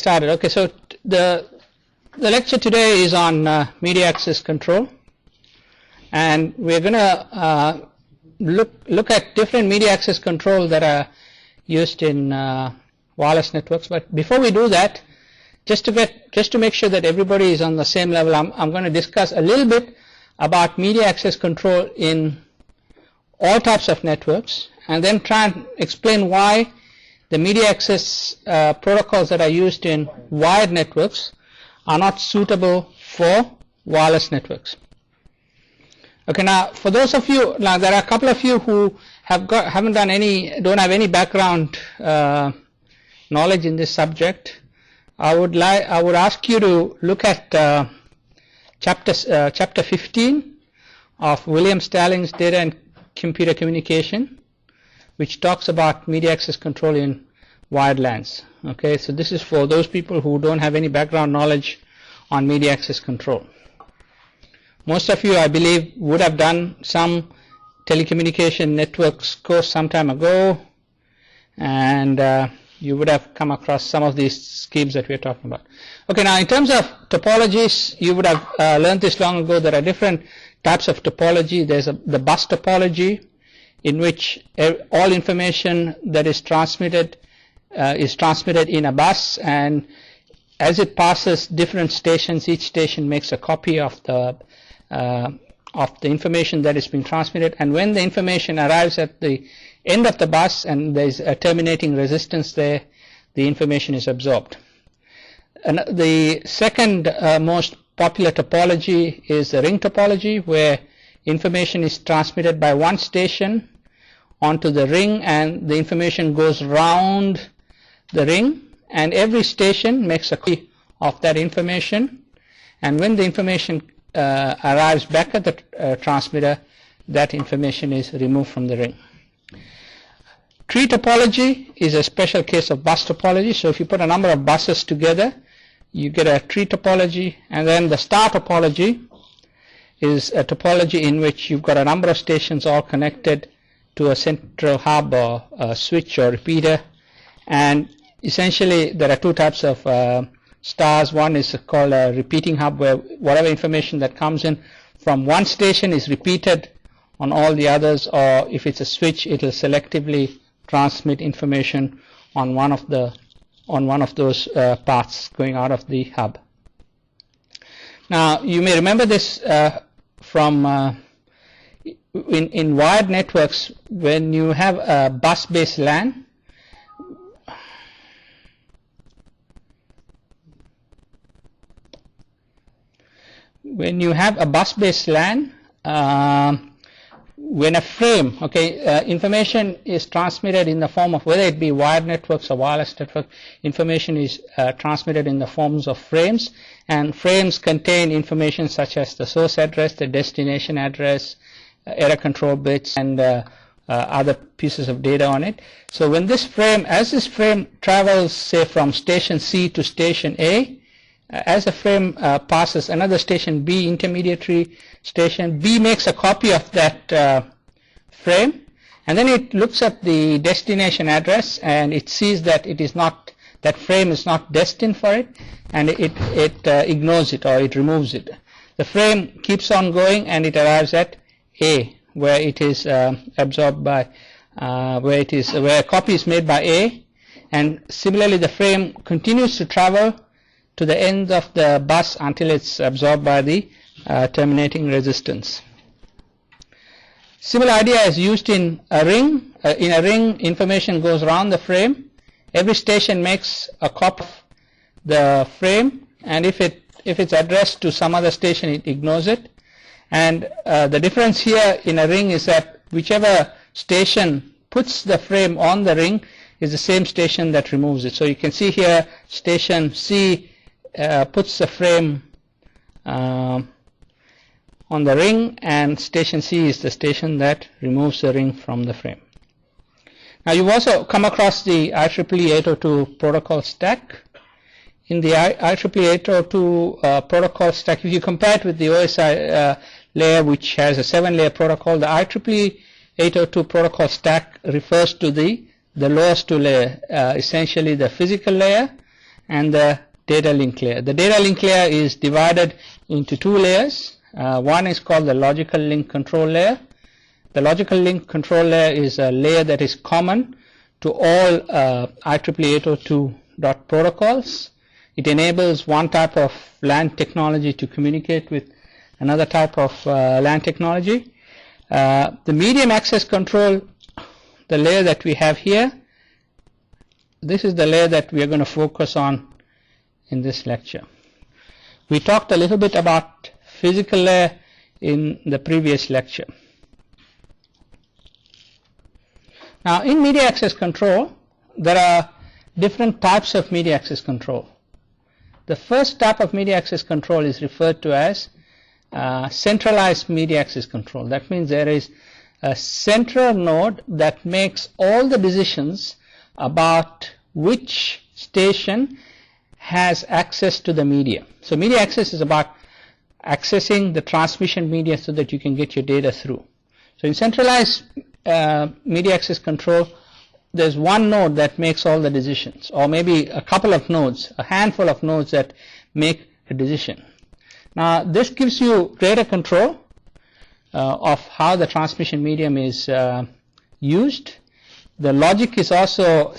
started. Okay, so the lecture today is on media access control, and we're going to look at different media access control that are used in wireless networks. But before we do that, just to make sure that everybody is on the same level, I'm going to discuss a little bit about media access control in all types of networks, and then try and explain why the media access protocols that are used in wired networks are not suitable for wireless networks. Okay, now for those of you, now there are a couple of you who don't have any background knowledge in this subject. I would ask you to look at chapter 15 of William Starling's Data and Computer Communication, which talks about media access control in wired LANs. Okay, so this is for those people who don't have any background knowledge on media access control. Most of you, I believe, would have done some telecommunication networks course some time ago, and you would have come across some of these schemes that we're talking about. Okay, now in terms of topologies, you would have learned this long ago. There are different types of topology. There's the bus topology, in which all information that is transmitted in a bus, and as it passes different stations, each station makes a copy of the information that is being transmitted, and when the information arrives at the end of the bus and there is a terminating resistance there, the information is absorbed. And the second most popular topology is the ring topology, where information is transmitted by one station onto the ring, and the information goes round the ring, and every station makes a copy of that information, and when the information arrives back at the transmitter, that information is removed from the ring. Tree topology is a special case of bus topology. So if you put a number of buses together, you get a tree topology. And then the star topology is a topology in which you've got a number of stations all connected to a central hub or a switch or repeater. And essentially there are two types of stars. One is called a repeating hub, where whatever information that comes in from one station is repeated on all the others, or if it's a switch, it will selectively transmit information on one of those paths going out of the hub. Now you may remember this from in wired networks. When you have a bus-based LAN, when a frame, information is transmitted in the form of, whether it be wired networks or wireless network, information is transmitted in the forms of frames, and frames contain information such as the source address, the destination address, error control bits, and other pieces of data on it. So when as this frame travels, say from station C to station A, as the frame passes another station B, intermediary station B makes a copy of that frame, and then it looks at the destination address, and it sees that that frame is not destined for it, and it ignores it, or it removes it. The frame keeps on going, and it arrives at A, where it is absorbed by where a copy is made by A, and similarly the frame continues to travel to the end of the bus until it's absorbed by the terminating resistance. Similar idea is used in a ring. In a ring, information goes around the frame. Every station makes a copy of the frame, and if it's addressed to some other station, it ignores it. And the difference here in a ring is that whichever station puts the frame on the ring is the same station that removes it. So you can see here, station C puts the frame on the ring, and station C is the station that removes the ring from the frame. Now you've also come across the IEEE 802 protocol stack. In the IEEE 802 protocol stack, if you compare it with the OSI layer, which has a 7-layer protocol, the IEEE 802 protocol stack refers to the lowest two layer, essentially the physical layer and the data link layer. The data link layer is divided into two layers. One is called the logical link control layer. The logical link control layer is a layer that is common to all IEEE 802 protocols. It enables one type of LAN technology to communicate with another type of LAN technology. The medium access control, the layer that we have here, this is the layer that we are going to focus on in this lecture. We talked a little bit about physical layer in the previous lecture. Now, in media access control, there are different types of media access control. The first type of media access control is referred to as centralized media access control. That means there is a central node that makes all the decisions about which station has access to the media. So media access is about accessing the transmission media so that you can get your data through. So in centralized media access control, there's one node that makes all the decisions, or maybe a couple of nodes, a handful of nodes that make a decision. Now this gives you greater control of how the transmission medium is used. The logic is also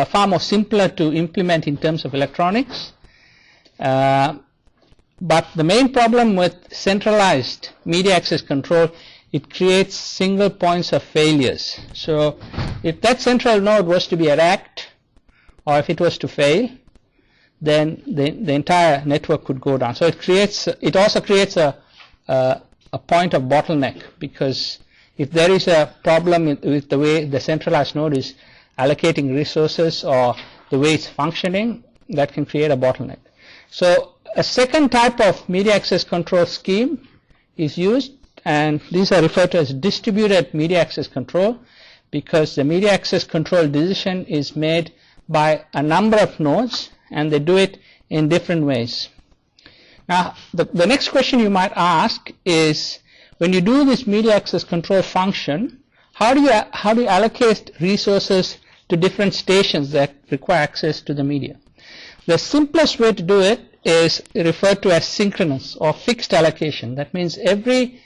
far more simpler to implement in terms of electronics. But the main problem with centralized media access control, it creates single points of failures. So if that central node was to be attacked, or if it was to fail, then the entire network could go down. So it also creates a point of bottleneck, because if there is a problem with the way the centralized node is allocating resources or the way it's functioning, that can create a bottleneck. So a second type of media access control scheme is used, and these are referred to as distributed media access control, because the media access control decision is made by a number of nodes and they do it in different ways. Now the next question you might ask is, when you do this media access control function, how do you allocate resources to different stations that require access to the media? The simplest way to do it is referred to as synchronous or fixed allocation. That means every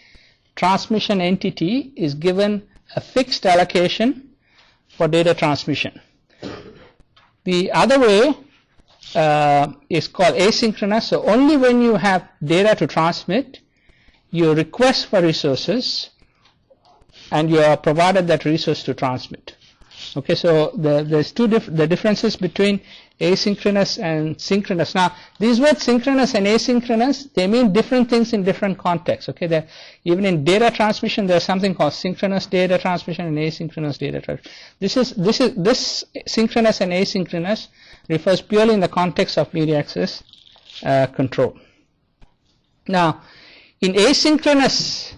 transmission entity is given a fixed allocation for data transmission. The other way is called asynchronous. So only when you have data to transmit, you request for resources and you are provided that resource to transmit. Okay, so there's the differences between asynchronous and synchronous. Now these words synchronous and asynchronous, they mean different things in different contexts. Okay, even in data transmission there's something called synchronous data transmission and asynchronous data transmission. This synchronous and asynchronous refers purely in the context of media access control. Now in asynchronous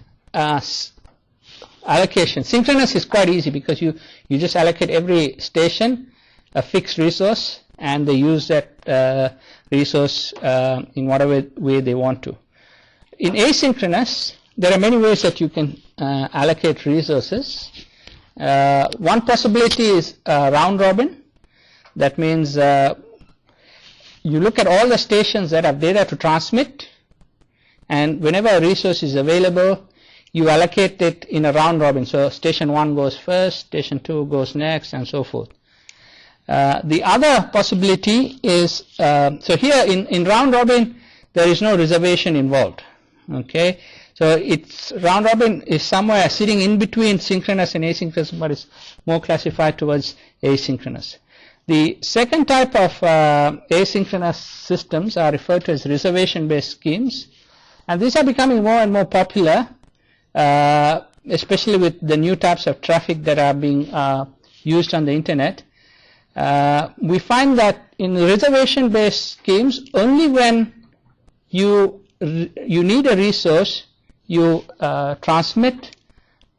allocation, synchronous is quite easy because you just allocate every station a fixed resource and they use that resource in whatever way they want to. In asynchronous, there are many ways that you can allocate resources. One possibility is round robin. That means you look at all the stations that have data to transmit, and whenever a resource is available, you allocate it in a round robin. So station 1 goes first, station 2 goes next, and so forth. The other possibility is, so here in round robin there is no reservation involved. Okay, so it's round robin is somewhere sitting in between synchronous and asynchronous, but it's more classified towards asynchronous. The second type of asynchronous systems are referred to as reservation-based schemes, and these are becoming more and more popular, especially with the new types of traffic that are being used on the internet. We find that in reservation-based schemes, only when you need a resource, you transmit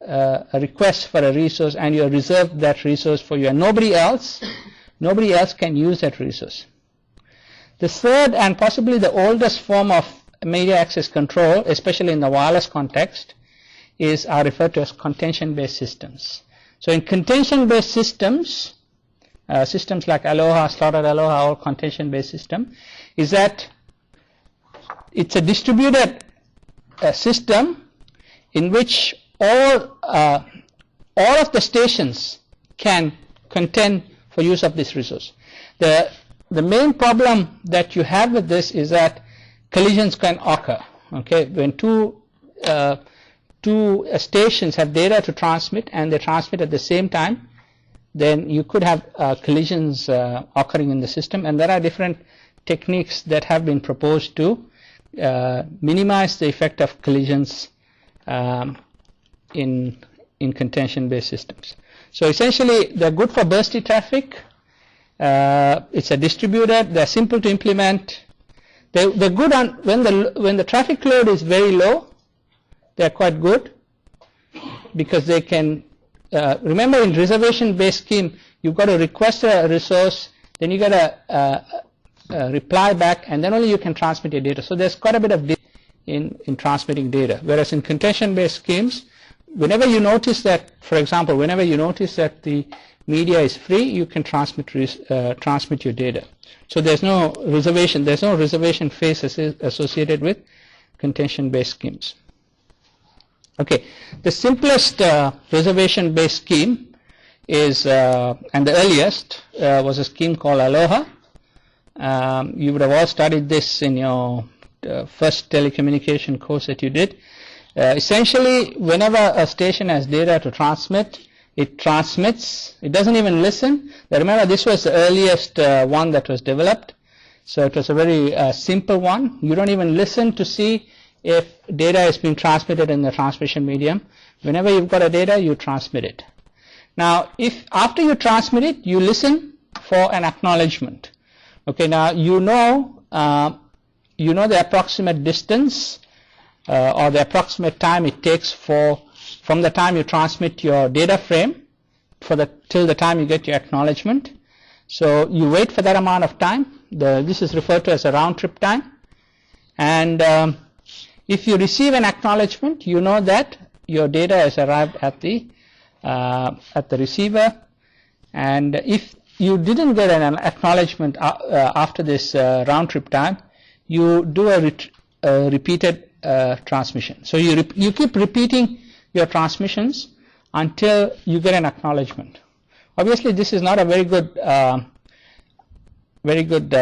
a request for a resource and you reserve that resource for you, and nobody else can use that resource. The third and possibly the oldest form of media access control, especially in the wireless context, are referred to as contention-based systems. So in contention-based systems, systems like Aloha, slotted Aloha, or contention-based system, is that it's a distributed system in which all of the stations can contend for use of this resource. The main problem that you have with this is that collisions can occur. Okay, when two stations have data to transmit and they transmit at the same time, then you could have collisions occurring in the system, and there are different techniques that have been proposed to minimize the effect of collisions in contention-based systems. So essentially, they're good for bursty traffic. It's a distributed. They're simple to implement. They're good on when the traffic load is very low. They're quite good because they can. Remember, in reservation-based scheme, you've got to request a resource, then you got to reply back, and then only you can transmit your data. So there's quite a bit of delay in transmitting data. Whereas in contention-based schemes, whenever you notice that, for example, whenever you notice that the media is free, you can transmit your data. So there's no reservation phase associated with contention-based schemes. Okay, the simplest reservation-based scheme is, and the earliest, was a scheme called Aloha. You would have all studied this in your first telecommunication course that you did. Essentially, whenever a station has data to transmit, it transmits. It doesn't even listen. But remember, this was the earliest one that was developed. So it was a very simple one. You don't even listen to see if data is being transmitted in the transmission medium. Whenever you've got a data, you transmit it. Now, if after you transmit it, you listen for an acknowledgement. Okay, now you know the approximate distance or the approximate time it takes from the time you transmit your data frame till the time you get your acknowledgement. So you wait for that amount of time. This is referred to as a round trip time. And if you receive an acknowledgement, you know that your data has arrived at the receiver. And if you didn't get an acknowledgement after this round trip time, you do a repeated transmission. So you keep repeating your transmissions until you get an acknowledgement. Obviously, this is not a very good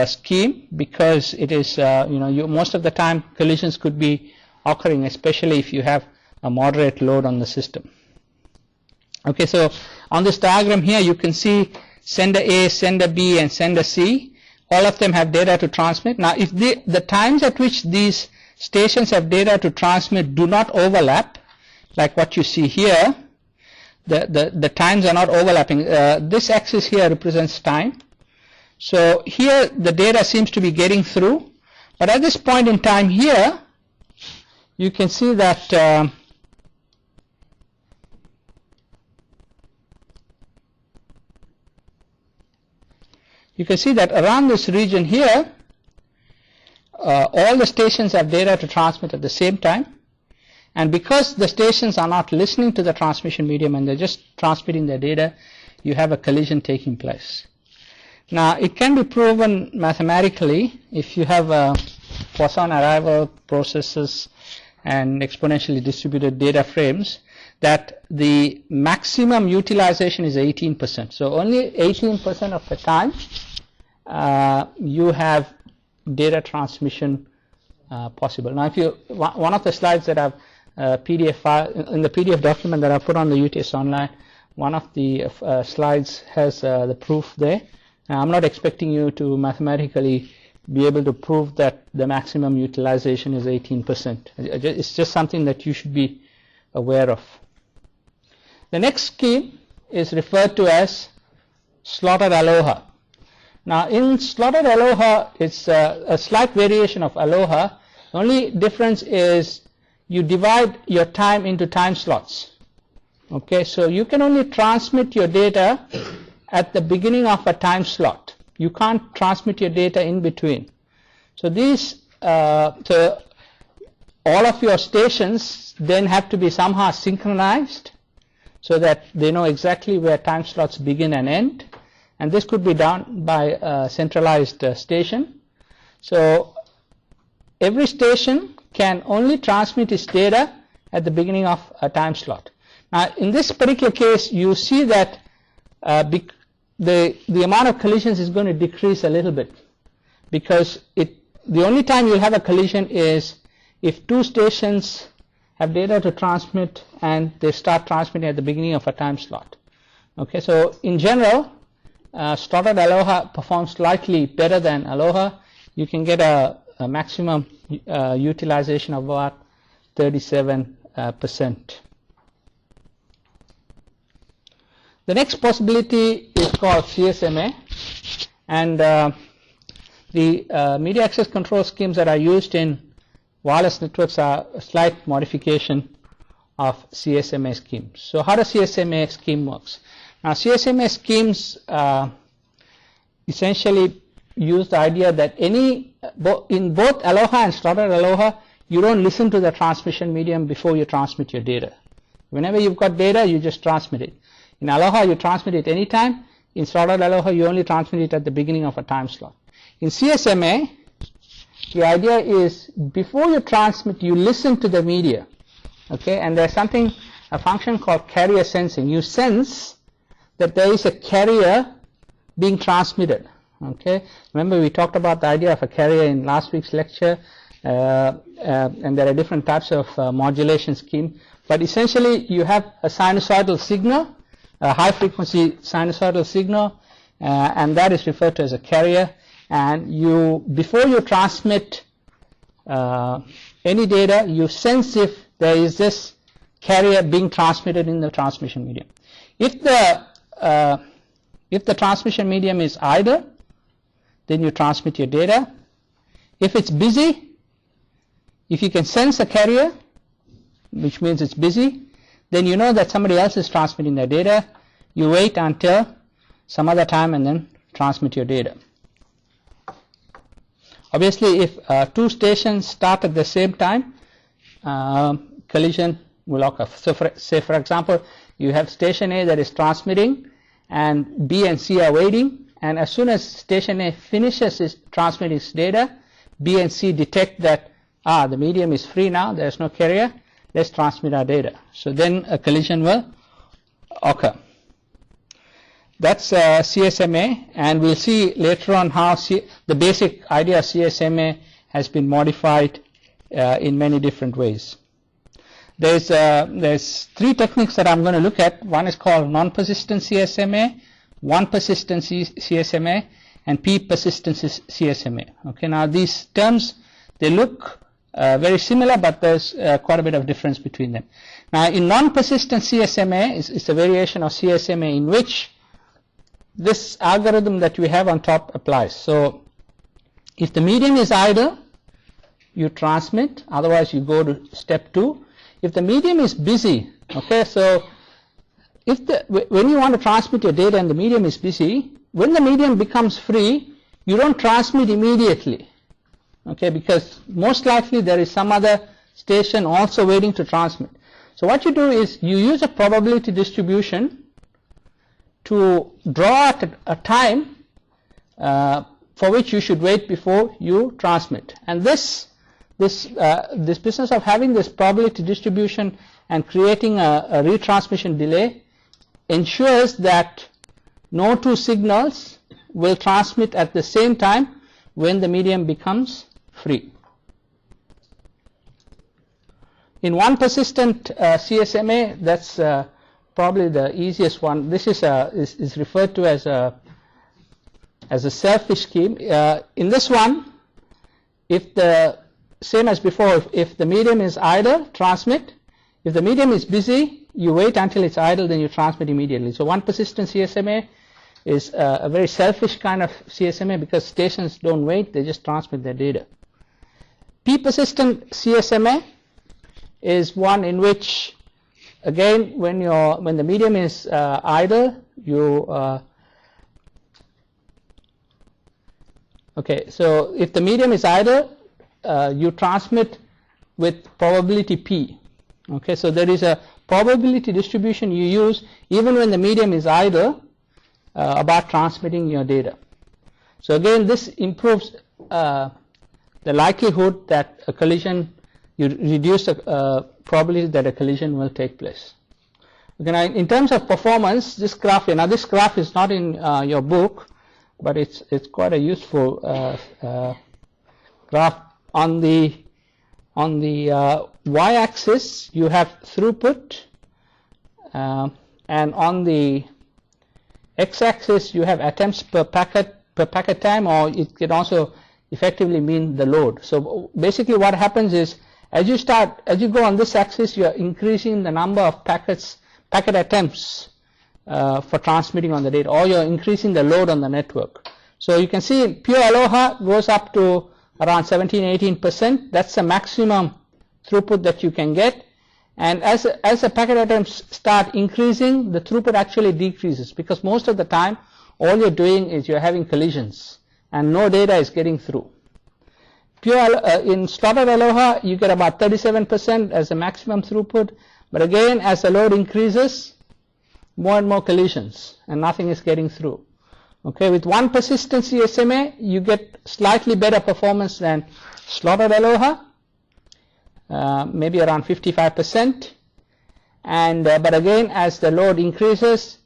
scheme, because it is most of the time collisions could be occurring, especially if you have a moderate load on the system. Okay, so on this diagram here, you can see sender A, sender B, and sender C. All of them have data to transmit. Now, if the times at which these stations have data to transmit do not overlap, like what you see here, the times are not overlapping. This axis here represents time. So here the data seems to be getting through, but at this point in time here, you can see that around this region here, all the stations have data to transmit at the same time, and because the stations are not listening to the transmission medium and they're just transmitting their data, you have a collision taking place. Now, it can be proven mathematically if you have Poisson arrival processes and exponentially distributed data frames, that the maximum utilization is 18%. So only 18% of the time you have data transmission possible. Now, if one of the slides that I've PDF file in the PDF document that I put on the UTS Online, one of the slides has the proof there. Now, I'm not expecting you to mathematically be able to prove that the maximum utilization is 18%. It's just something that you should be aware of. The next scheme is referred to as slotted Aloha. Now, in slotted Aloha, it's a slight variation of Aloha. The only difference is you divide your time into time slots. Okay, so you can only transmit your data at the beginning of a time slot. You can't transmit your data in between. So these, all of your stations then have to be somehow synchronized so that they know exactly where time slots begin and end. and this could be done by a centralized station. So every station can only transmit its data at the beginning of a time slot. Now in this particular case, you see that the amount of collisions is going to decrease a little bit, because the only time you'll have a collision is if two stations have data to transmit and they start transmitting at the beginning of a time slot. Okay, so in general, slotted Aloha performs slightly better than Aloha. You can get a maximum utilization of about 37%. The next possibility is called CSMA, and the media access control schemes that are used in wireless networks are a slight modification of CSMA schemes. So how does CSMA scheme works? Now CSMA schemes essentially use the idea that in both Aloha and slotted Aloha, you don't listen to the transmission medium before you transmit your data. Whenever you've got data, you just transmit it. In Aloha, you transmit it anytime. In slotted Aloha, you only transmit it at the beginning of a time slot. In CSMA, the idea is before you transmit, you listen to the media. Okay, and there's a function called carrier sensing. You sense that there is a carrier being transmitted. Okay, remember we talked about the idea of a carrier in last week's lecture, and there are different types of modulation scheme. But essentially, you have a sinusoidal signal, a high frequency sinusoidal signal, and that is referred to as a carrier. And before you transmit any data, you sense if there is this carrier being transmitted in the transmission medium. If the transmission medium is idle, then you transmit your data. If it's busy, if you can sense a carrier, which means it's busy, then you know that somebody else is transmitting their data. You wait until some other time and then transmit your data. Obviously, if two stations start at the same time, collision will occur. So say for example, you have station A that is transmitting and B and C are waiting, and as soon as station A finishes transmitting its data, B and C detect that the medium is free now, there's no carrier, let's transmit our data. So then a collision will occur. That's CSMA, and we'll see later on how the basic idea of CSMA has been modified in many different ways. There's three techniques that I'm going to look at. One is called non-persistent CSMA, one-persistent CSMA, and P-persistent CSMA. Okay, now these terms, they look very similar, but there's quite a bit of difference between them. Now in non-persistent CSMA, it's a variation of CSMA in which this algorithm that we have on top applies. So if the medium is idle, you transmit, otherwise you go to step 2. If the medium is busy, okay, so when you want to transmit your data and the medium is busy, when the medium becomes free, you don't transmit immediately, okay, because most likely there is some other station also waiting to transmit. So what you do is you use a probability distribution to draw out a time for which you should wait before you transmit. And this business of having this probability distribution and creating a retransmission delay ensures that no two signals will transmit at the same time when the medium becomes free. In one persistent CSMA, that's probably the easiest one. This is referred to as a selfish scheme. In this one, if the same as before, if the medium is idle, transmit. If the medium is busy, you wait until it's idle, then you transmit immediately. So one persistent CSMA is a very selfish kind of CSMA because stations don't wait, they just transmit their data. P-persistent CSMA is one in which, again, when the medium is idle, okay, so if the medium is idle, you transmit with probability P. Okay, so there is a probability distribution you use even when the medium is idle about transmitting your data. So again, this improves the likelihood that a collision, you reduce the probability that a collision will take place. Okay, now in terms of performance, this graph here, now this graph is not in your book, but it's quite a useful graph. On the y-axis you have throughput, and on the x-axis you have attempts per packet time, or it can also effectively mean the load. So basically what happens is, as you go on this axis, you are increasing the number of packet attempts for transmitting on the data, or you're increasing the load on the network. So you can see pure Aloha goes up to around 17-18%. That's the maximum throughput that you can get. And as the packet attempts start increasing, the throughput actually decreases, because most of the time all you're doing is you're having collisions and no data is getting through. In slotted Aloha you get about 37% as the maximum throughput, but again, as the load increases, more and more collisions and nothing is getting through. Okay, with one persistent CSMA you get slightly better performance than slotted Aloha, maybe around 55%, and but again, as the load increases,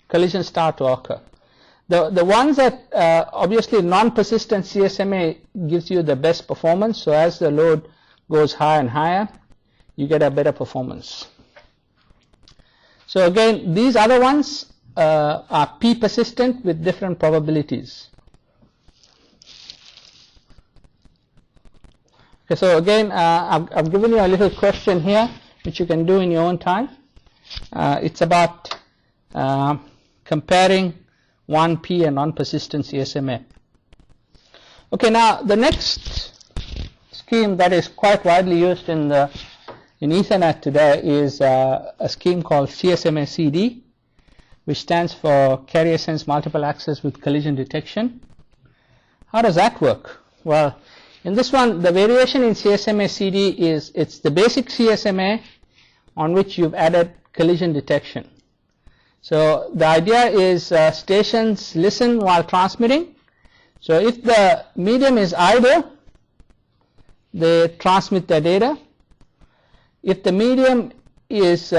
collisions start to occur. The ones that obviously non-persistent CSMA gives you the best performance. So as the load goes higher and higher, you get a better performance. So again, these other ones are P persistent with different probabilities. Okay, so again, I've given you a little question here which you can do in your own time. It's about comparing 1P and non-persistent CSMA. Okay, now the next scheme that is quite widely used in Ethernet today is a scheme called CSMA-CD, which stands for Carrier Sense Multiple Access with Collision Detection. How does that work? Well, in this one, the variation in CSMA-CD is, it's the basic CSMA on which you've added collision detection. So the idea is stations listen while transmitting. So if the medium is idle, they transmit their data. If the medium is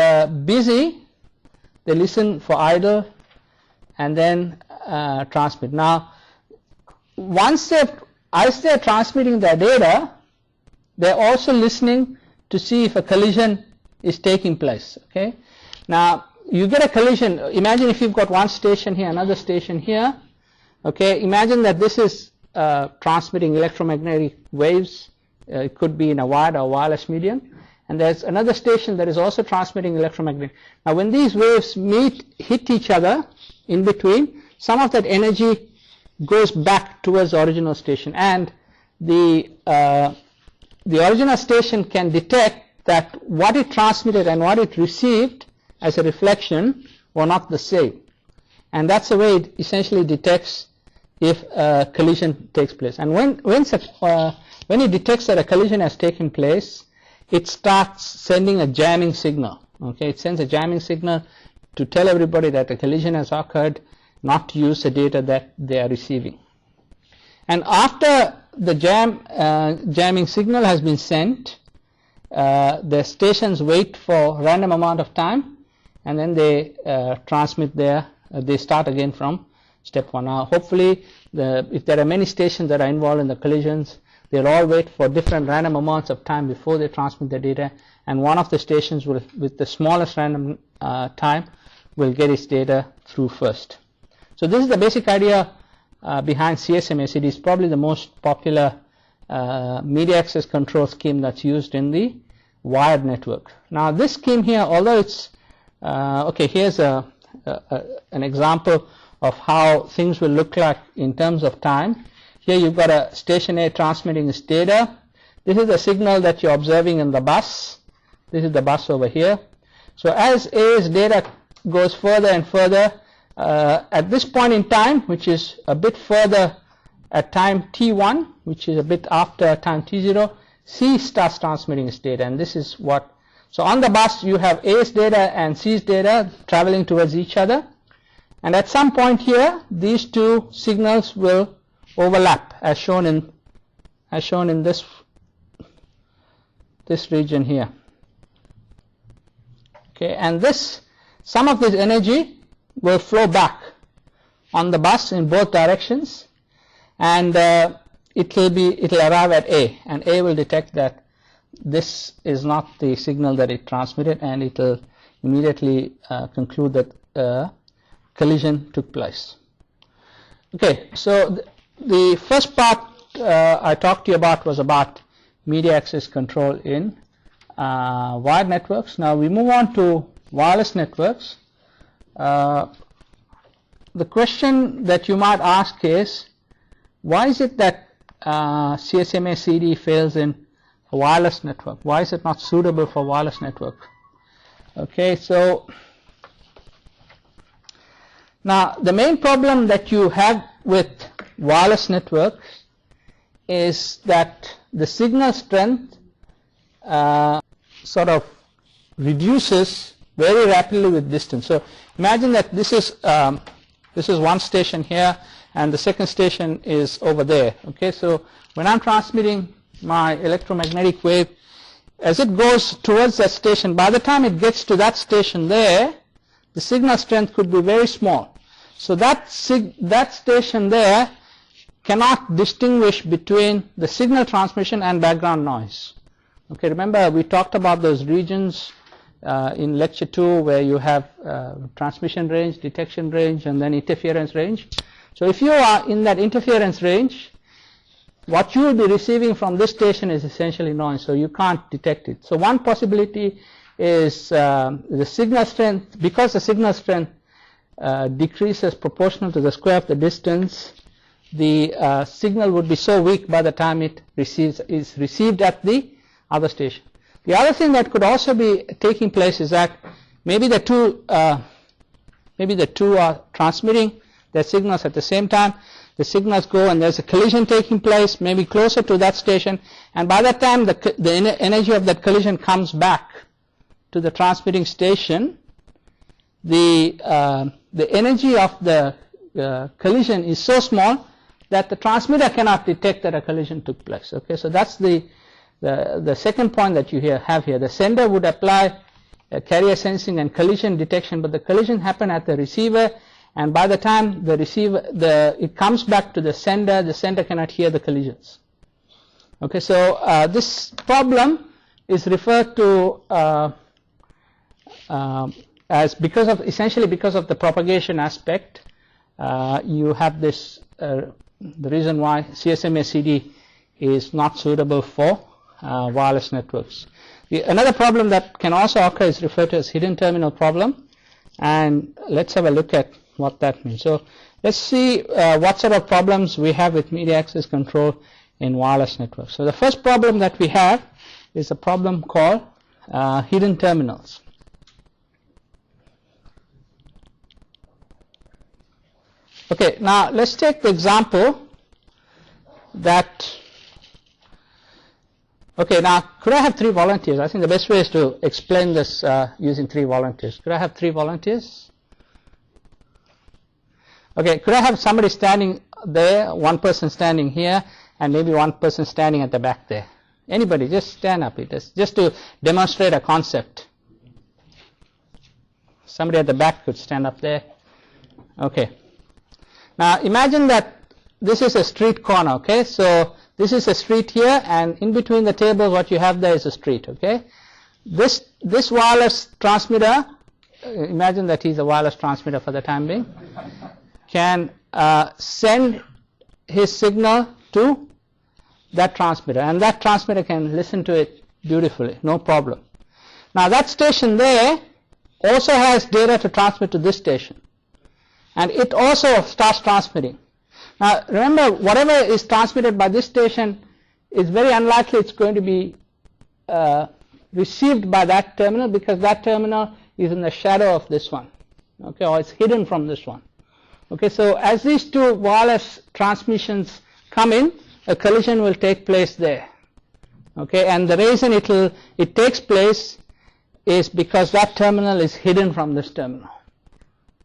busy, they listen for idle and then transmit. Now, as they're transmitting their data, they're also listening to see if a collision is taking place. Okay. Now, you get a collision. Imagine if you've got one station here, another station here. Okay, imagine that this is transmitting electromagnetic waves. It could be in a wired or wireless medium, and there's another station that is also transmitting electromagnetic. Now, when these waves hit each other in between, some of that energy goes back towards the original station, and the original station can detect that what it transmitted and what it received as a reflection were not the same, and that's the way it essentially detects if a collision takes place. And when it detects that a collision has taken place, it starts sending a jamming signal. Okay, it sends a jamming signal to tell everybody that a collision has occurred, not to use the data that they are receiving. And after the jamming signal has been sent, the stations wait for random amount of time, and then they transmit they start again from step one. Now, hopefully, if there are many stations that are involved in the collisions, they'll all wait for different random amounts of time before they transmit the data, and one of the stations with the smallest random time will get its data through first. So this is the basic idea behind CSMA-CD. It's probably the most popular media access control scheme that's used in the wired network. Now, this scheme here, although it's okay, here's an example of how things will look like in terms of time. Here you've got a station A transmitting its data. This is the signal that you're observing in the bus. This is the bus over here. So as A's data goes further and further, at this point in time, which is a bit further at time t1, which is a bit after time t0, C starts transmitting its data, and this is what. So on the bus you have A's data and C's data traveling towards each other, and at some point here these two signals will overlap as shown in this region here. Okay, and some of this energy will flow back on the bus in both directions, and it will arrive at A, and A will detect that this is not the signal that it transmitted, and it will immediately conclude that collision took place. Okay, so the first part I talked to you about was about media access control in wired networks. Now we move on to wireless networks. The question that you might ask is, why is it that CSMA CD fails in a wireless network? Why is it not suitable for wireless network? Okay, so now the main problem that you have with wireless networks is that the signal strength sort of reduces very rapidly with distance. So imagine that this is one station here, and the second station is over there. Okay, so when I'm transmitting my electromagnetic wave, as it goes towards that station, by the time it gets to that station there, the signal strength could be very small. So that station there cannot distinguish between the signal transmission and background noise. Okay, remember we talked about those regions in lecture 2 where you have transmission range, detection range, and then interference range. So if you are in that interference range, what you will be receiving from this station is essentially noise, so you can't detect it. So one possibility is the signal strength, because the signal strength decreases proportional to the square of the distance, the signal would be so weak by the time it is received at the other station. The other thing that could also be taking place is that maybe the two are transmitting their signals at the same time. The signals go and there's a collision taking place, maybe closer to that station, and by that time the energy of that collision comes back to the transmitting station. The energy of the collision is so small that the transmitter cannot detect that a collision took place. Okay, so that's the second point that you have here. The sender would apply carrier sensing and collision detection, but the collision happened at the receiver, and by the time the receiver it comes back to the sender cannot hear the collisions. Okay, so this problem is referred to as essentially because of the propagation aspect. You have this the reason why CSMA CD is not suitable for wireless networks. Another problem that can also occur is referred to as hidden terminal problem, and let's have a look at what that means. So let's see what sort of problems we have with media access control in wireless networks. So the first problem that we have is a problem called hidden terminals. Okay, now let's take the example that, okay, now could I have 3 volunteers? I think the best way is to explain this using 3 volunteers. Could I have 3 volunteers? Okay, could I have somebody standing there, one person standing here, and maybe one person standing at the back there? Anybody, just stand up. It is just to demonstrate a concept. Somebody at the back could stand up there. Okay. Now imagine that this is a street corner, okay? So this is a street here, and in between the tables what you have there is a street, okay? This wireless transmitter, imagine that he's a wireless transmitter for the time being, can send his signal to that transmitter, and that transmitter can listen to it beautifully, no problem. Now that station there also has data to transmit to this station, and it also starts transmitting. Now remember, whatever is transmitted by this station is very unlikely it's going to be received by that terminal, because that terminal is in the shadow of this one, okay, or it's hidden from this one. Okay, so as these two wireless transmissions come in, a collision will take place there. Okay, and the reason it takes place is because that terminal is hidden from this terminal.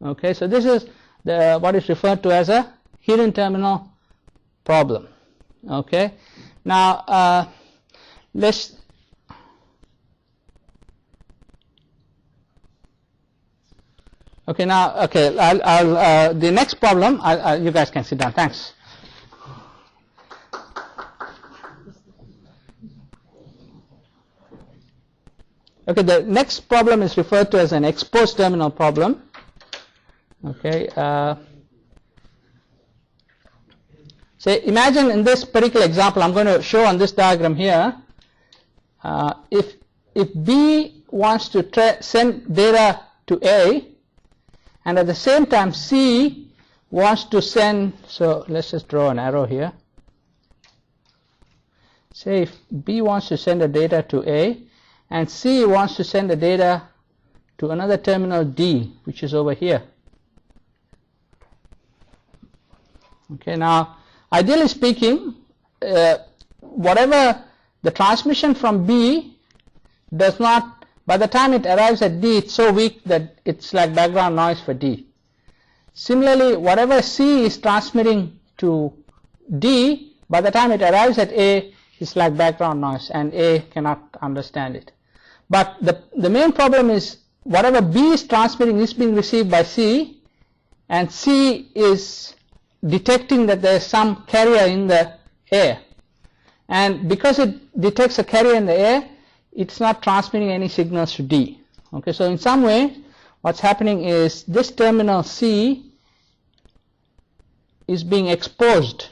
Okay, so this is what is referred to as a hidden terminal problem. Okay, now let's I'll the next problem, you guys can sit down, thanks. Okay, the next problem is referred to as an exposed terminal problem. Okay, say imagine in this particular example, I'm going to show on this diagram here, if B wants to send data to A, and at the same time C wants to send, so let's just draw an arrow here. Say if B wants to send the data to A and C wants to send the data to another terminal D, which is over here. Okay, now ideally speaking, whatever the transmission from B does not, by the time it arrives at D, it's so weak that it's like background noise for D. Similarly, whatever C is transmitting to D, by the time it arrives at A, it's like background noise and A cannot understand it. But the main problem is whatever B is transmitting is being received by C, and C is detecting that there is some carrier in the air, and because it detects a carrier in the air, it's not transmitting any signals to D. Okay, so in some way what's happening is this terminal C is being exposed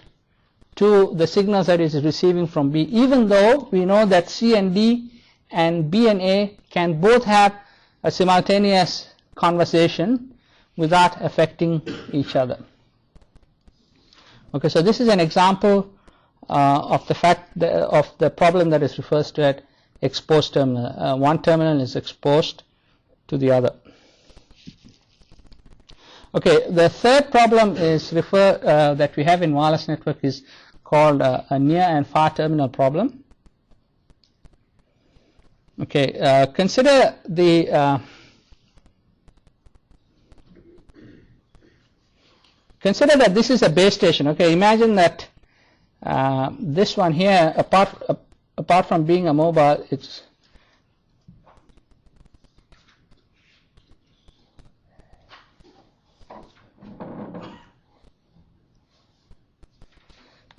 to the signals that it is receiving from B, even though we know that C and D and B and A can both have a simultaneous conversation without affecting each other. Okay, so this is an example of the fact of the problem that is referred to as exposed terminal. One terminal is exposed to the other. Okay, the third problem is that we have in wireless network is called a near and far terminal problem. Okay, consider the consider that this is a base station. Okay, imagine that this one here, apart from being a mobile, it's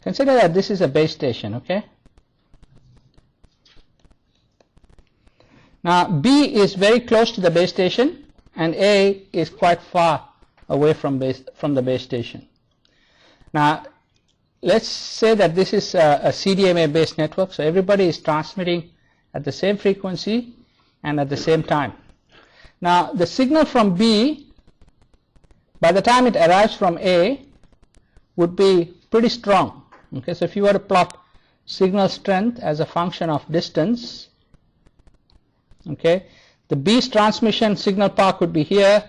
consider that this is a base station. Okay. Now B is very close to the base station and A is quite far away from the base station. Now let's say that this is a CDMA based network, so everybody is transmitting at the same frequency and at the same time. Now the signal from B, by the time it arrives from A, would be pretty strong. Okay, so if you were to plot signal strength as a function of distance, okay, the B's transmission signal power could be here.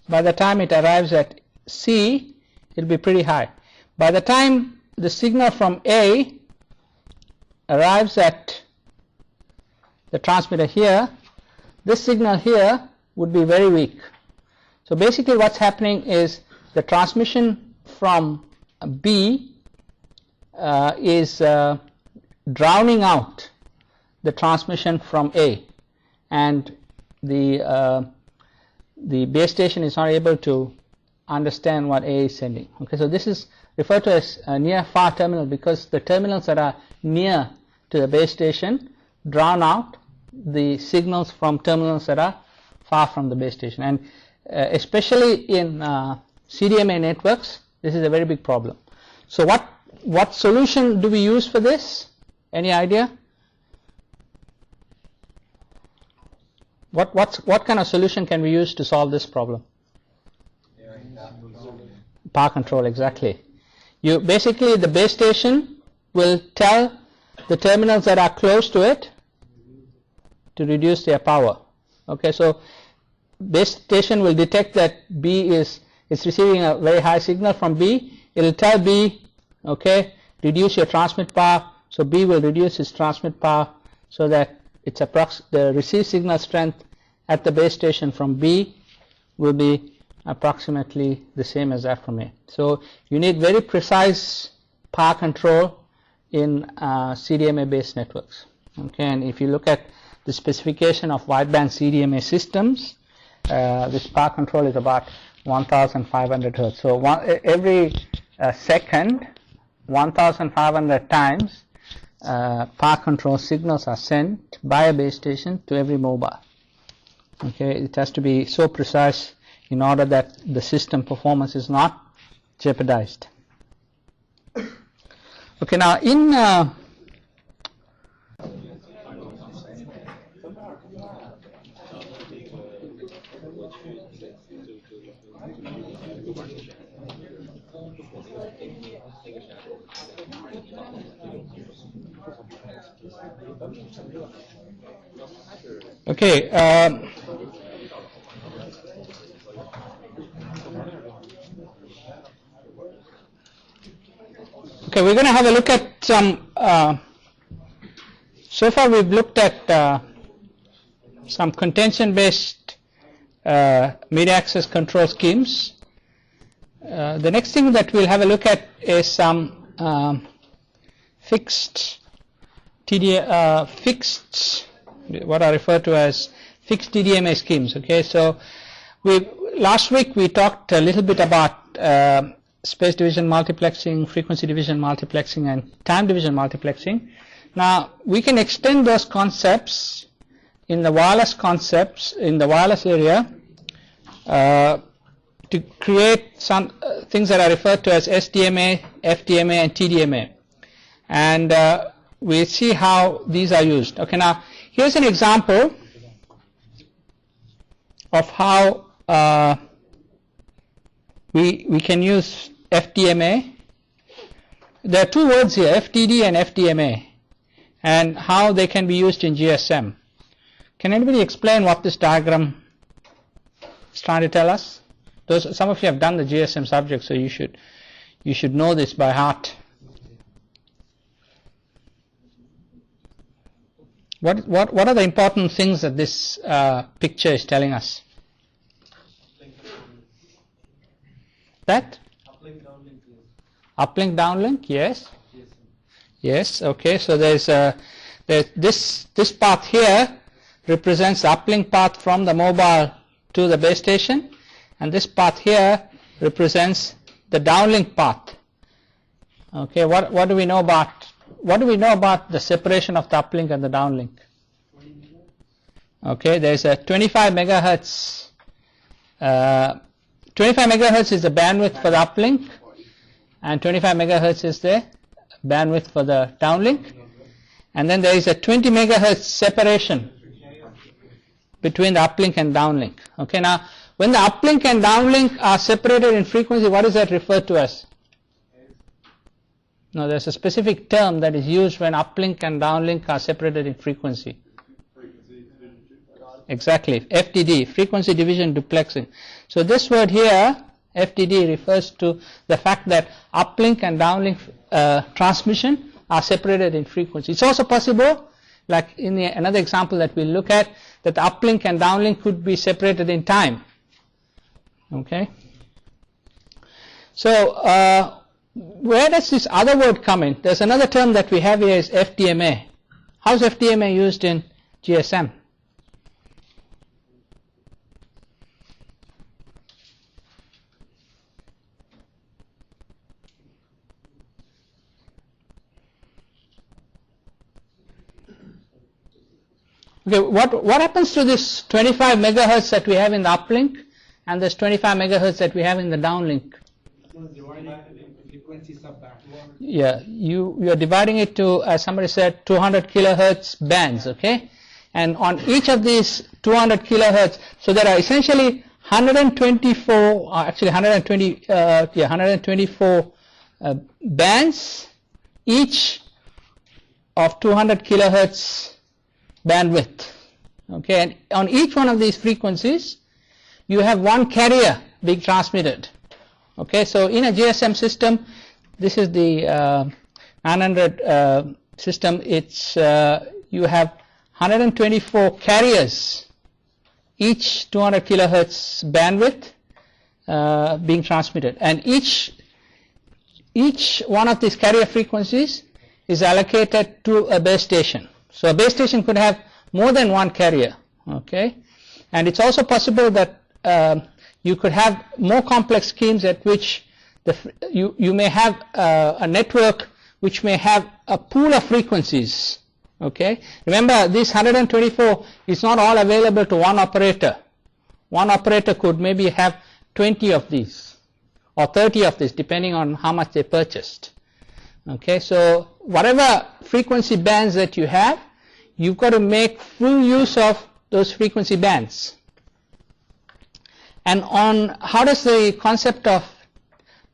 By the time it arrives at C, it will be pretty high. By the time the signal from A arrives at the transmitter here, this signal here would be very weak. So basically what's happening is the transmission from B is drowning out the transmission from A, and the base station is not able to understand what A is sending. Okay, so this is referred to as a near far terminal because the terminals that are near to the base station drown out the signals from terminals that are far from the base station, and especially in CDMA networks this is a very big problem. So what solution do we use for this? Any idea? What kind of solution can we use to solve this problem? Power control, exactly. You basically, the base station will tell the terminals that are close to it to reduce their power. Okay, so base station will detect that B is receiving a very high signal from B. It will tell B, okay, reduce your transmit power. So B will reduce its transmit power so that it's the received signal strength at the base station from B will be approximately the same as that from A. So you need very precise power control in CDMA based networks. Okay, and if you look at the specification of wideband CDMA systems, this power control is about 1500 Hertz. So every second, 1500 times power control signals are sent by a base station to every mobile. Okay, it has to be so precise in order that the system performance is not jeopardized. Okay, now in okay, okay, we're going to have a look at some, so far we've looked at some contention-based media access control schemes. The next thing that we'll have a look at is some fixed what are referred to as fixed TDMA schemes. Okay, so last week we talked a little bit about space division multiplexing, frequency division multiplexing, and time division multiplexing. Now we can extend those concepts in the wireless area to create some things that are referred to as SDMA, FDMA, and TDMA, and we'll see how these are used. Okay, now here's an example of how we can use FDMA. There are two words here, FDD and FDMA, and how they can be used in GSM. Can anybody explain what this diagram is trying to tell us? Some of you have done the GSM subject, so you should know this by heart. What are the important things that this picture is telling us? That? Uplink, downlink, yes. Yes, okay, so there's this path here represents the uplink path from the mobile to the base station, and this path here represents the downlink path. Okay, what do we know about the separation of the uplink and the downlink? Okay, there's a 25 megahertz. 25 megahertz is the bandwidth for the uplink, and 25 megahertz is the bandwidth for the downlink, and then there is a 20 megahertz separation between the uplink and downlink. Okay, now when the uplink and downlink are separated in frequency, what is that referred to as? No, there's a specific term that is used when uplink and downlink are separated in frequency. Exactly, FDD, frequency division duplexing. So this word here, FDD, refers to the fact that uplink and downlink transmission are separated in frequency. It's also possible, like in another example that we'll look at, that the uplink and downlink could be separated in time. Okay. So where does this other word come in? There's another term that we have here is FDMA. How's FDMA used in GSM? Okay, what happens to this 25 megahertz that we have in the uplink and this 25 megahertz that we have in the downlink? Yeah, you are dividing it to, as somebody said, 200 kilohertz bands, okay? And on each of these 200 kilohertz, so there are essentially 124 bands, each of 200 kilohertz bandwidth. Okay, and on each one of these frequencies, you have one carrier being transmitted. Okay, so in a GSM system, this is the 900 system. It's you have 124 carriers, each 200 kilohertz bandwidth, being transmitted, and each one of these carrier frequencies is allocated to a base station. So a base station could have more than one carrier, okay, and it's also possible that you could have more complex schemes at which you may have a network which may have a pool of frequencies, okay. Remember, this 124 is not all available to one operator. One operator could maybe have 20 of these or 30 of these, depending on how much they purchased, okay. So whatever frequency bands that you have, you've got to make full use of those frequency bands. And on how does the concept of,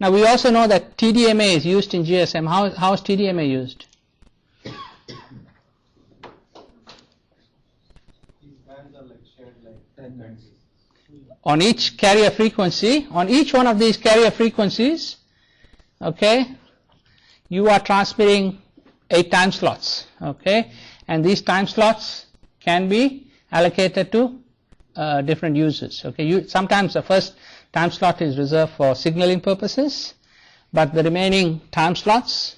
now we also know that TDMA is used in GSM. How is TDMA used? These bands are like shared like 10 bands. On each carrier frequency, on each one of these carrier frequencies, okay, you are transmitting 8 time slots, okay, and these time slots can be allocated to different users, okay. Sometimes the first time slot is reserved for signaling purposes, but the remaining time slots,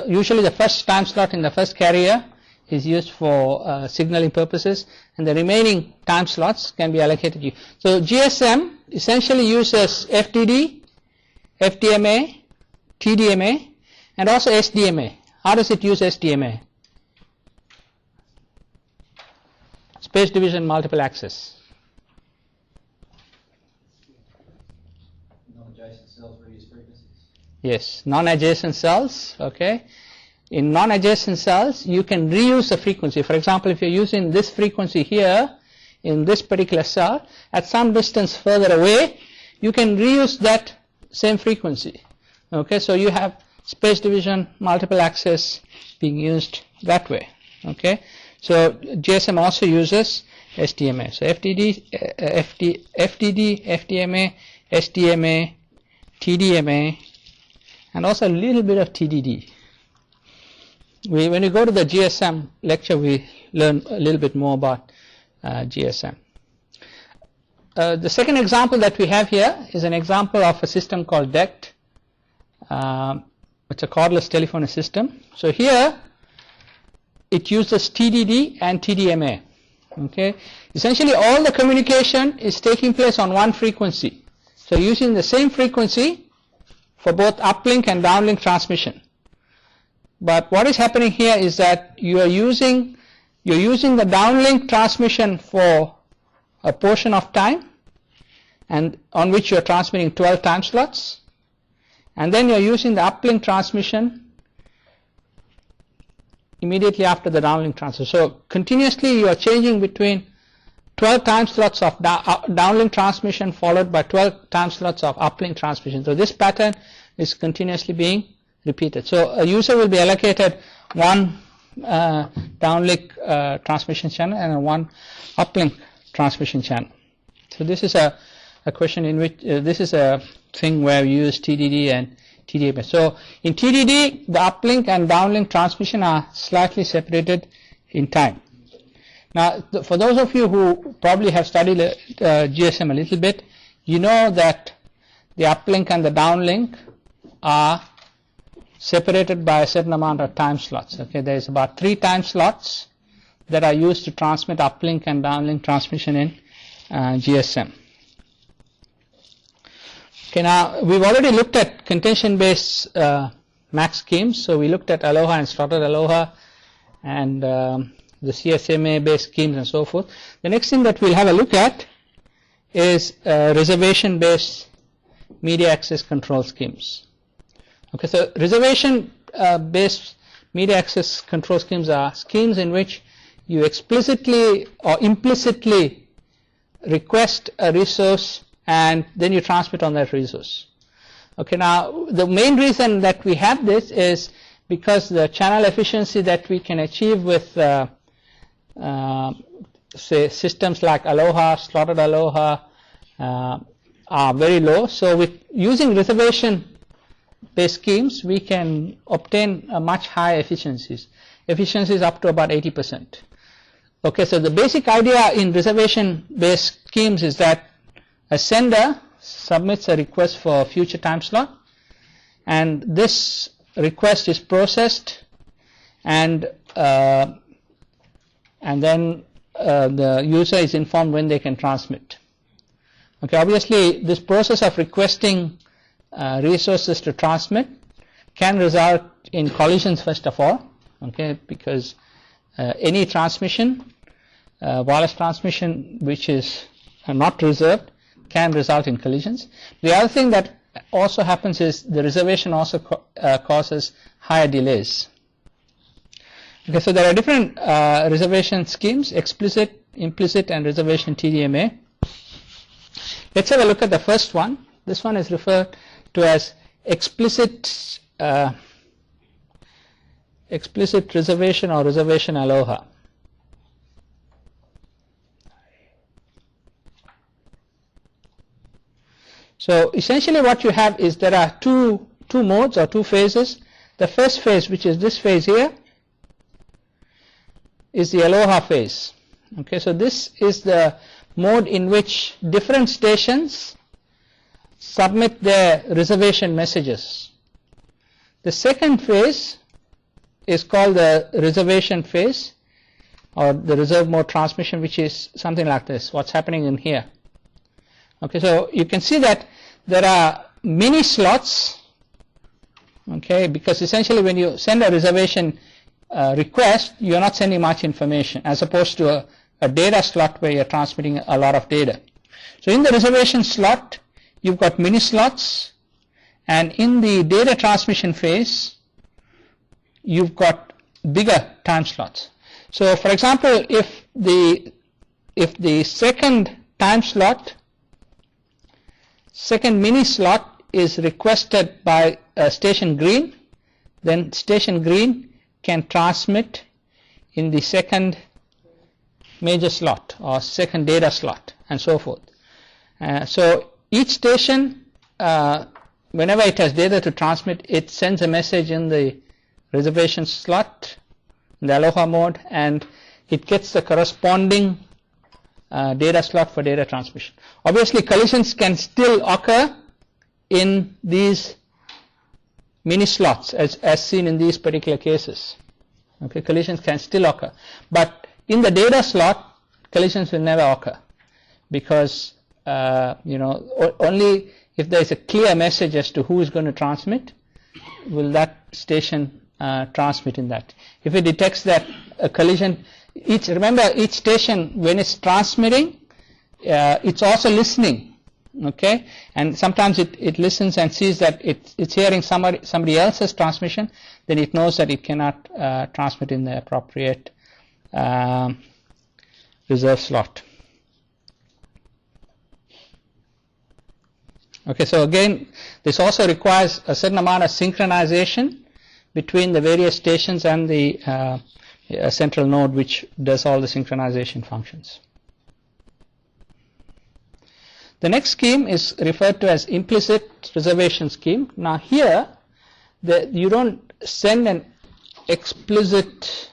usually the first time slot in the first carrier is used for signaling purposes, and the remaining time slots can be allocated to you. So GSM essentially uses FDD, FDMA, TDMA, and also SDMA. How does it use SDMA? Space division multiple access. Non-adjacent cells reuse frequencies. Yes, non-adjacent cells, okay. In non-adjacent cells, you can reuse the frequency. For example, if you're using this frequency here in this particular cell, at some distance further away, you can reuse that same frequency, okay. So you have space division multiple access being used that way, okay. So GSM also uses SDMA. So FDD, FDMA, SDMA, TDMA, and also a little bit of TDD. When you go to the GSM lecture, we learn a little bit more about GSM. The second example that we have here is an example of a system called DECT. It's a cordless telephony system. So here it uses TDD and TDMA, okay. Essentially all the communication is taking place on one frequency. So using the same frequency for both uplink and downlink transmission. But what is happening here is that you're using the downlink transmission for a portion of time, and on which you're transmitting 12 time slots, and then you're using the uplink transmission immediately after the downlink transmission. So continuously you are changing between 12 time slots of downlink transmission followed by 12 time slots of uplink transmission. So this pattern is continuously being repeated. So a user will be allocated one downlink transmission channel and one uplink transmission channel. So this is a question in which this is a thing where we use TDD and TDMA. So in TDD, the uplink and downlink transmission are slightly separated in time. Now, for those of you who probably have studied GSM a little bit, you know that the uplink and the downlink are separated by a certain amount of time slots. Okay, there is about 3 time slots that are used to transmit uplink and downlink transmission in GSM. Okay, now we've already looked at contention-based MAC schemes. So we looked at Aloha and slotted Aloha and the CSMA-based schemes and so forth. The next thing that we'll have a look at is reservation-based media access control schemes. Okay, so reservation-based media access control schemes are schemes in which you explicitly or implicitly request a resource and then you transmit on that resource. Okay, now the main reason that we have this is because the channel efficiency that we can achieve with say systems like Aloha, slotted Aloha are very low. So with using reservation-based schemes, we can obtain a much higher efficiencies up to about 80%. Okay, so the basic idea in reservation-based schemes is that a sender submits a request for future time slot, and this request is processed, and then the user is informed when they can transmit. Okay, obviously this process of requesting resources to transmit can result in collisions first of all, okay, because any transmission, wireless transmission which is not reserved, can result in collisions. The other thing that also happens is the reservation also causes higher delays. Okay, so there are different reservation schemes: explicit, implicit, and reservation TDMA. Let's have a look at the first one. This one is referred to as explicit reservation or reservation aloha. So essentially what you have is there are two modes or two phases. The first phase, which is this phase here, is the aloha phase. Okay, so this is the mode in which different stations submit their reservation messages. The second phase is called the reservation phase, or the reserve mode transmission, which is something like this, what's happening in here. Okay, so you can see that there are many slots, okay, because essentially when you send a reservation request, you're not sending much information as opposed to a data slot where you're transmitting a lot of data. So in the reservation slot, you've got many slots, and in the data transmission phase, you've got bigger time slots. So for example, if the second time slot, second mini slot is requested by station green, then station green can transmit in the second major slot or second data slot, and so forth. So each station, whenever it has data to transmit, it sends a message in the reservation slot, in the aloha mode, and it gets the corresponding data slot for data transmission. Obviously collisions can still occur in these mini slots as seen in these particular cases. Okay, collisions can still occur, but in the data slot collisions will never occur, because only if there is a clear message as to who is going to transmit will that station transmit in that. If it detects that a collision, remember each station when it's transmitting, it's also listening, okay, and sometimes it listens and sees that it's hearing somebody else's transmission, then it knows that it cannot transmit in the appropriate reserve slot. Okay, so again, this also requires a certain amount of synchronization between the various stations and the central node, which does all the synchronization functions. The next scheme is referred to as implicit reservation scheme. Now here, you don't send an explicit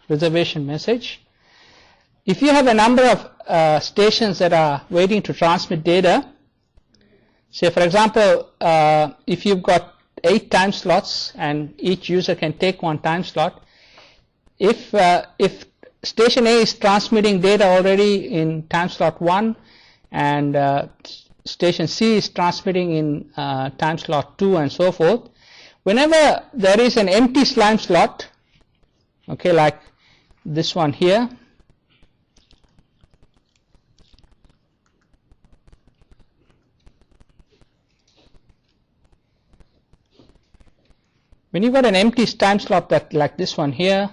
reservation message. If you have a number of stations that are waiting to transmit data, say for example, if you've got 8 time slots and each user can take 1 time slot, if station A is transmitting data already in time slot 1 and station C is transmitting in time slot 2 and so forth, whenever there is an empty time slot, okay, like this one here, when you've got an empty time slot that like this one here,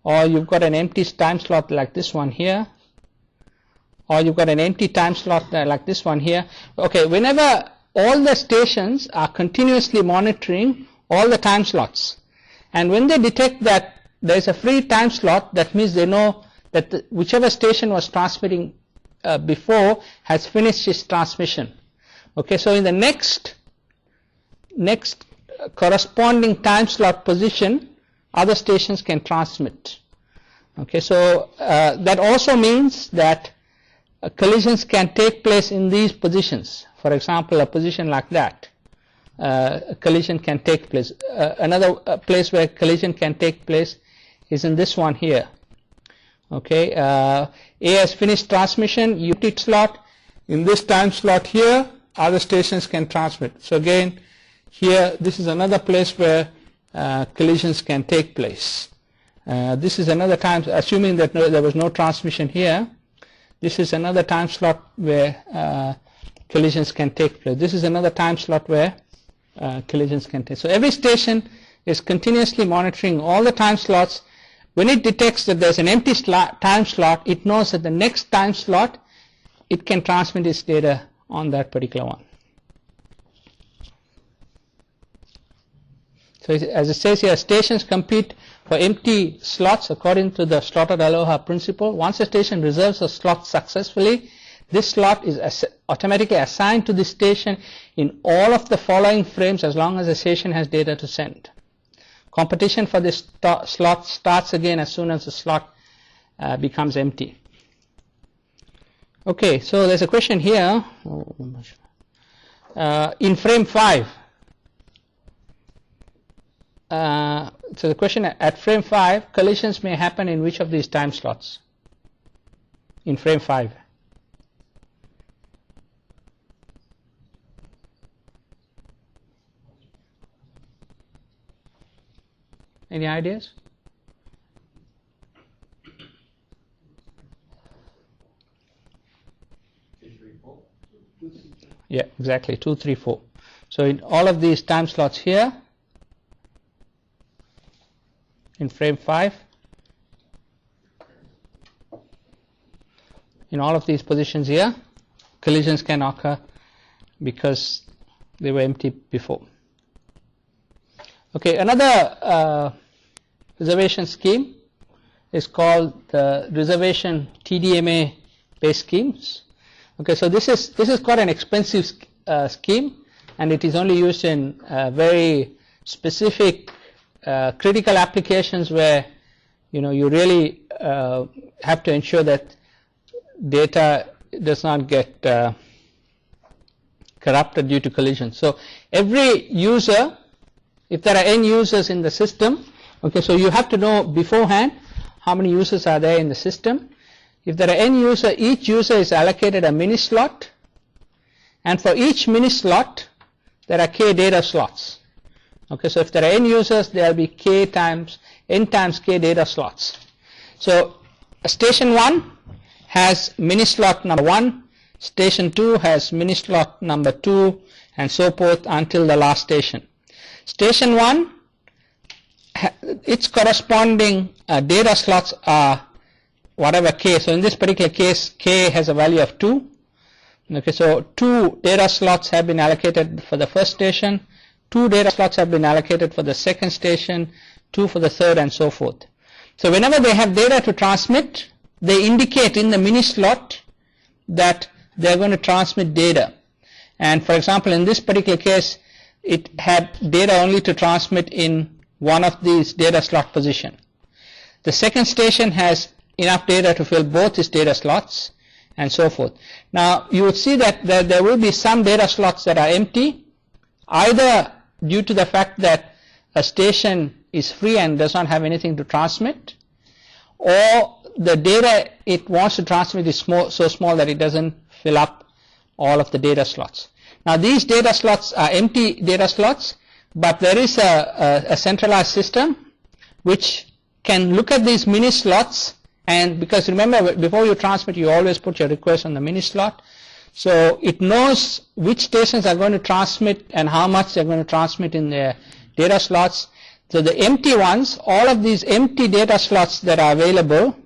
or you've got an empty time slot like this one here, or you've got an empty time slot like this one here, okay, whenever all the stations are continuously monitoring all the time slots, and when they detect that there is a free time slot, that means they know that whichever station was transmitting before has finished its transmission. Okay, so in the next next corresponding time slot position other stations can transmit. Okay, so that also means that collisions can take place in these positions. For example, a position like that, a collision can take place. Another place where collision can take place is in this one here. Okay, A has finished transmission, UT slot. In this time slot here, other stations can transmit. So again, here this is another place where collisions can take place. This is another time, assuming that there was no transmission here, this is another time slot where collisions can take place. This is another time slot where collisions can take. So every station is continuously monitoring all the time slots. When it detects that there's an empty time slot, it knows that the next time slot it can transmit its data on that particular one. So as it says here, stations compete for empty slots according to the slotted aloha principle. Once a station reserves a slot successfully, this slot is automatically assigned to the station in all of the following frames as long as the station has data to send. Competition for this slot starts again as soon as the slot becomes empty. Okay, so there's a question here. In frame 5, so the question at frame 5, collisions may happen in which of these time slots? In frame 5. Any ideas? Yeah, exactly, 2, 3, 4. So in all of these time slots here, in frame 5, in all of these positions here, collisions can occur because they were empty before. Okay, another reservation scheme is called the reservation TDMA based schemes. Okay, so this is quite an expensive scheme, and it is only used in very specific critical applications where you really have to ensure that data does not get corrupted due to collision. So every user, if there are n users in the system, okay, so you have to know beforehand how many users are there in the system. If there are n user, each user is allocated a mini slot, and for each mini slot there are k data slots. Okay, so if there are n users, there will be k times n times k data slots. So station 1 has mini slot number 1, station 2 has mini slot number 2, and so forth until the last station. Station 1, its corresponding data slots are whatever k. So in this particular case, k has a value of 2. Okay, so 2 data slots have been allocated for the first station, 2 data slots have been allocated for the second station, 2 for the third, and so forth. So whenever they have data to transmit, they indicate in the mini slot that they are going to transmit data. And for example, in this particular case, it had data only to transmit in one of these data slot position. The second station has enough data to fill both its data slots, and so forth. Now you would see that there will be some data slots that are empty, either due to the fact that a station is free and does not have anything to transmit, or the data it wants to transmit is so small that it doesn't fill up all of the data slots. Now these data slots are empty data slots, but there is a centralized system which can look at these mini slots, and because remember, before you transmit, you always put your request on the mini slot. So it knows which stations are going to transmit and how much they're going to transmit in their data slots. So the empty ones, all of these empty data slots that are available,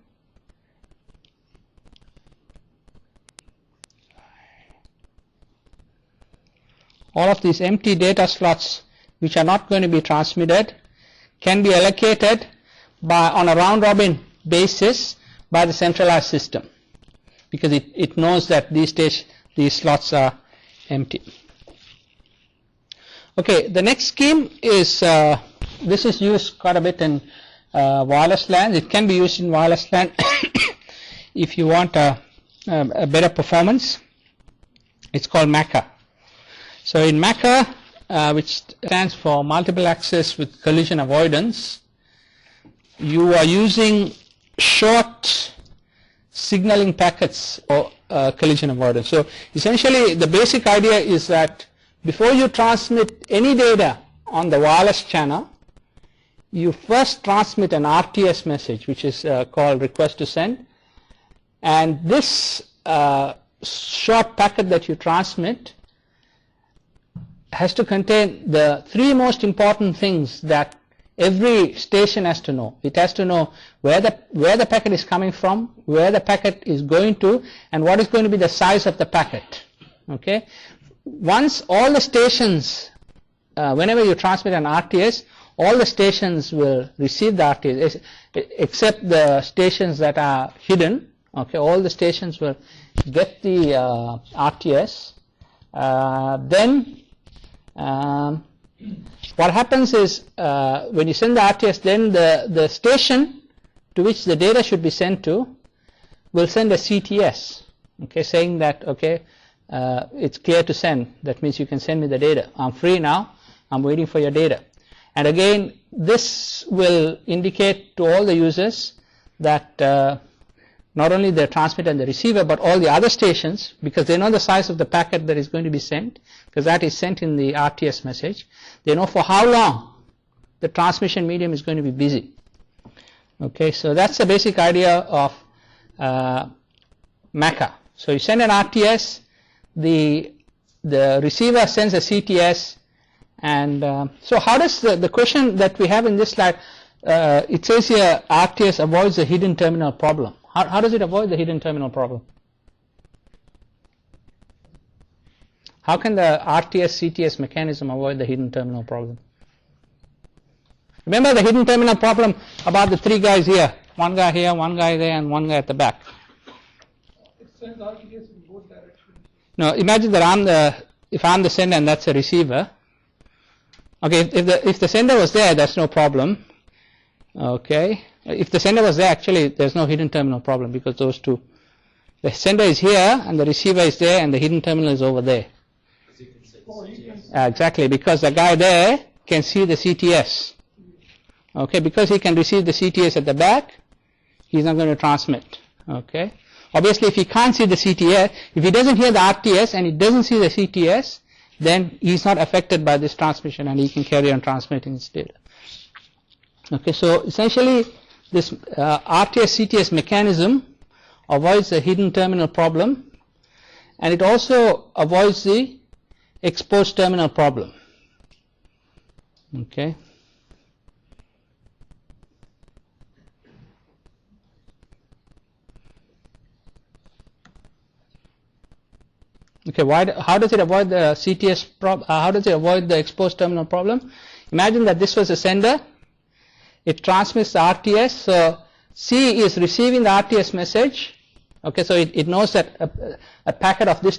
all of these empty data slots which are not going to be transmitted can be allocated on a round robin basis by the centralized system, because it knows that these slots are empty. Okay, the next scheme is, this is used quite a bit in wireless LAN. It can be used in wireless LAN if you want a better performance. It's called MACA. So in MACA, which stands for multiple access with collision avoidance, you are using short signaling packets or collision avoidance. So essentially the basic idea is that before you transmit any data on the wireless channel, you first transmit an RTS message, which is called request to send, and this short packet that you transmit has to contain the three most important things that every station has to know. It has to know where the packet is coming from, where the packet is going to, and what is going to be the size of the packet. Okay. Once all the stations, whenever you transmit an RTS, all the stations will receive the RTS, except the stations that are hidden. Okay, all the stations will get the RTS. Then what happens is when you send the RTS, then the station to which the data should be sent to will send a CTS, okay, saying that, okay, it's clear to send. That means you can send me the data. I'm free now. I'm waiting for your data. And again, this will indicate to all the users that not only the transmitter and the receiver, but all the other stations, because they know the size of the packet that is going to be sent, because that is sent in the RTS message. They know for how long the transmission medium is going to be busy. Okay, so that's the basic idea of MACA. So you send an RTS, the receiver sends a CTS, and so how does the question that we have in this slide, it says here RTS avoids the hidden terminal problem. How does it avoid the hidden terminal problem? How can the RTS CTS mechanism avoid the hidden terminal problem? Remember the hidden terminal problem about the three guys here, one guy here, one guy there, and one guy at the back. It sends RTS in both directions. No, imagine that if I'm the sender and that's a receiver. Okay, if the sender was there, that's no problem. Okay, if the sender was there, actually there's no hidden terminal problem, because those two, the sender is here and the receiver is there and the hidden terminal is over there. Exactly, because the guy there can see the CTS. Okay, because he can receive the CTS at the back, he's not going to transmit. Okay, obviously if he can't see the CTS, if he doesn't hear the RTS and he doesn't see the CTS, then he's not affected by this transmission and he can carry on transmitting his data. Okay, so essentially this RTS CTS mechanism avoids the hidden terminal problem, and it also avoids the exposed terminal problem. Okay. Okay, how does it avoid the CTS how does it avoid the exposed terminal problem? Imagine that this was a sender. It transmits the RTS. So C is receiving the RTS message. Okay, so it knows that a packet of this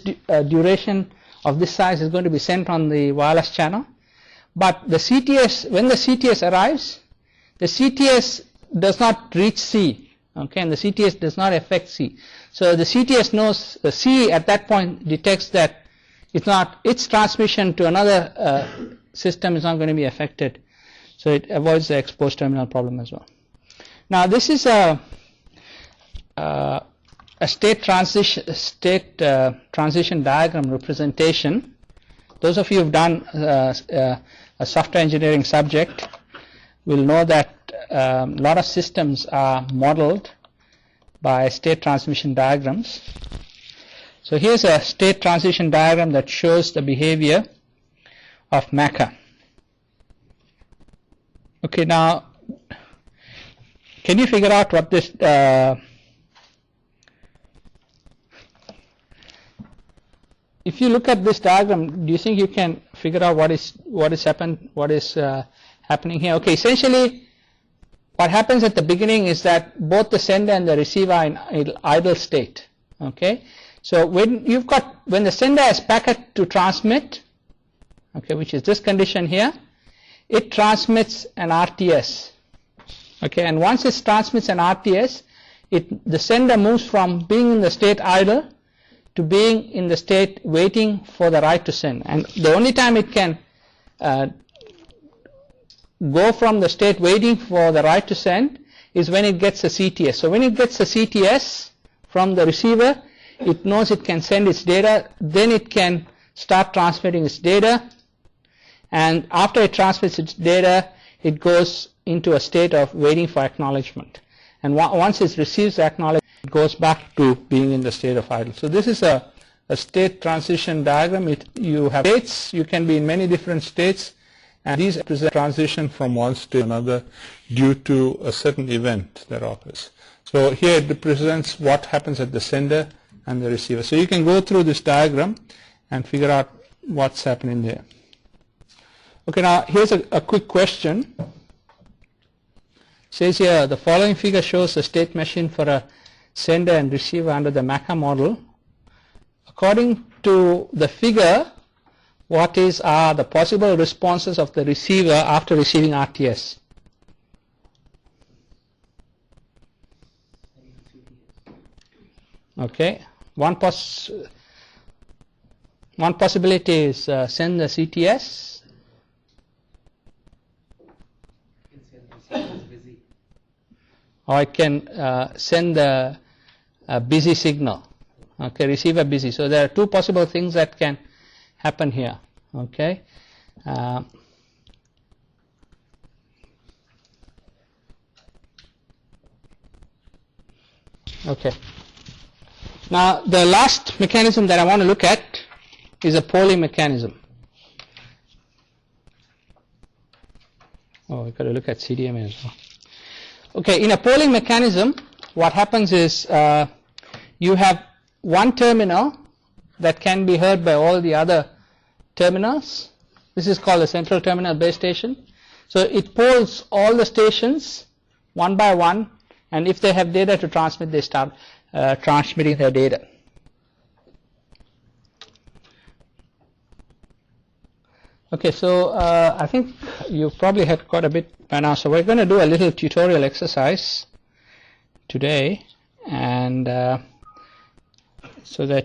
duration of this size is going to be sent on the wireless channel. But the CTS, when the CTS arrives, the CTS does not reach C. Okay, and the CTS does not affect C. So the CTS knows, C at that point detects that its transmission to another system is not going to be affected. So it avoids the exposed terminal problem as well. Now this is a state transition diagram representation. Those of you who've done a software engineering subject will know that a lot of systems are modeled by state transmission diagrams. So here's a state transition diagram that shows the behavior of MACA. Okay, now can you figure out what this if you look at this diagram, do you think you can figure out what is happening here? Okay, essentially what happens at the beginning is that both the sender and the receiver are in idle state. Okay, so when the sender has packet to transmit, okay, which is this condition here, it transmits an RTS. Okay, and once it transmits an RTS, the sender moves from being in the state idle to being in the state waiting for the right to send. And the only time it can go from the state waiting for the right to send is when it gets a CTS. So when it gets a CTS from the receiver, it knows it can send its data, then it can start transmitting its data, and after it transmits its data, it goes into a state of waiting for acknowledgement. And once it receives acknowledgement, it goes back to being in the state of idle. So this is a state transition diagram. You have states, you can be in many different states, and these represent transition from one state to another due to a certain event that occurs. So here it represents what happens at the sender and the receiver. So you can go through this diagram and figure out what's happening there. Okay, now here's a quick question. It says here, the following figure shows a state machine for a sender and receiver under the MACA model. According to the figure, what are the possible responses of the receiver after receiving RTS? Okay, one possibility is send the CTS. Or I can send the busy signal. Okay, receiver busy. So there are two possible things that can happen here. Okay. Okay. Now the last mechanism that I want to look at is a polling mechanism. Oh, we've got to look at CDMA as well. Okay, in a polling mechanism, what happens is you have one terminal that can be heard by all the other terminals. This is called the central terminal base station. So it polls all the stations one by one, and if they have data to transmit, they start transmitting their data. Okay, so I think you probably had quite a bit by now. So we're going to do a little tutorial exercise today, and so that